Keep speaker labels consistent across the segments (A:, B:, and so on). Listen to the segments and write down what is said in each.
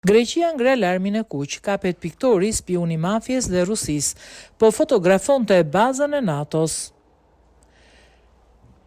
A: Greqia ngre alarmin e kuq, kapet piktori, spion i mafjes dhe Rusis, po fotografonte bazën e NATO-s.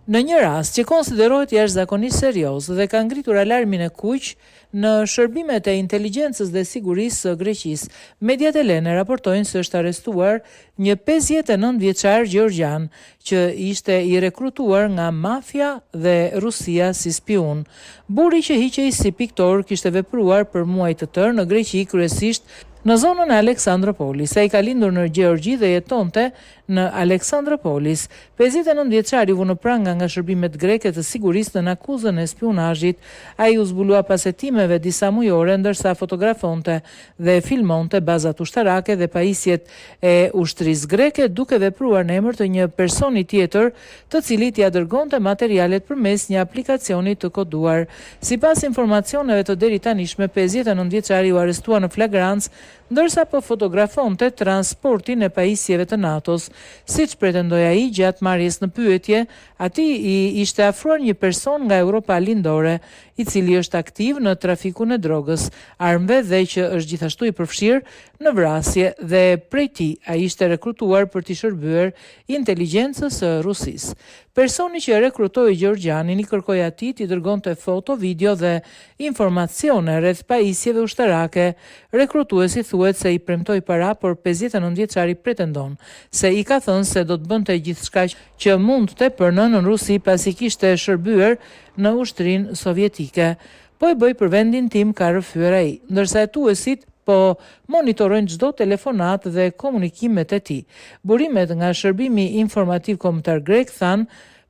A: Në një rast që konsiderohet jashtëzakonisht serioz dhe ka ngritur alarmin e kuq në shërbimet e inteligjencës dhe sigurisë së Greqisë, mediat elene raportojnë se është arrestuar një 59 vjeçar gjeorgjan që ishte i rekrutuar nga mafia dhe Rusia si spion. Burri që hiqej si piktor kishte vepruar për muaj të tërë në Greqi, kryesisht në zonën e Aleksandropolis. Ai ka lindur në Gjeorgji dhe jetonte në Aleksandropolis. 59 vjeçari u vënë pranga nga shërbimet greke të sigurisë në akuzën e spionazhit. Ai u zbulua pas hetimeve disa mujore ndërsa fotografonte dhe filmonte bazat ushtarake dhe pajisjet e ushtrisë greke duke vepruar në emër të një personi tjetër, të cilit ia dërgonte materialet përmes një aplikacioni të koduar. Sipas informacioneve të deritanishme, 59 vjeçari u arrestua në flagrancë ndërsa po fotografonte transportin e pajisjeve të NATO-s. Siç pretendoi ai gjatë marrjes në pyetje, atij i ishte afruar një person nga Europa Lindore, i cili është aktiv në trafikun e drogës, armëve dhe që është gjithashtu i përfshirë në vrasje dhe prej tij ai ishte rekrutuar për të shërbyer inteligjencës së Rusisë. Personi që e rekrutoi gjeorgjanin i kërkoi atij të dërgonte foto, video dhe informacione rreth pajisjeve ushtarake. Rekrutuesi thuhet se i premtoi para, por 59 vjeçari pretendon se i ka thënë se do të bënte gjithçka që mundte për nënën Rusi pasi kishte shërbyer në ushtrinë sovjetike. Po e bëj për vendin tim, ka rrëfyer ai, ndërsa hetuesit po monitorojnë çdo telefonat dhe komunikimet e tij. Burimet nga Shërbimi Informativ Kombëtar grek thanë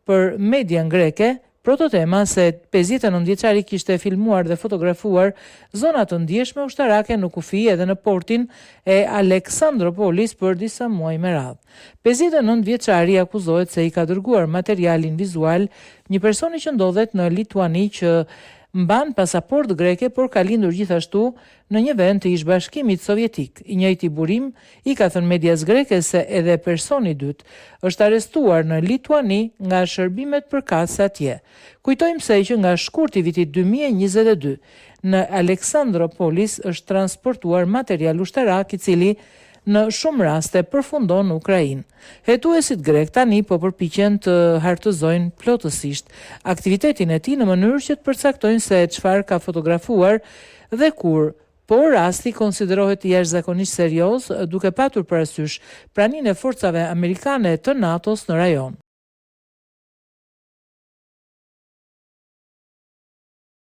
A: për median greke prototema se 59 vjeçari kishte filmuar dhe fotografuar zona të ndjeshme ushtarake në kufi edhe në portin e Aleksandropolis për disa muaj me radhë. 59 vjeçari akuzohet se i ka dërguar materialin vizual një personi që ndodhet në Lituani që mban pasaport greke, por ka lindur gjithashtu në një vend të ish-bashkimit sovjetik. I njëjti burim i ka thënë medias greke se edhe personi i dytë është arrestuar në Lituani nga shërbimet përkatëse atje. Kujtojmë se që nga shkurti vitit 2022 në Aleksandropolis është transportuar material ushtarak i cili në shumë raste përfundon në Ukrainë. Hetuesit grek tani po përpiqen të hartëzojnë plotësisht aktivitetin e tij në mënyrë që të përcaktojnë se çfarë ka fotografuar dhe kur, por rasti konsiderohet jashtëzakonisht serioz duke patur parasysh praninë e forcave amerikane të NATO-s në rajon.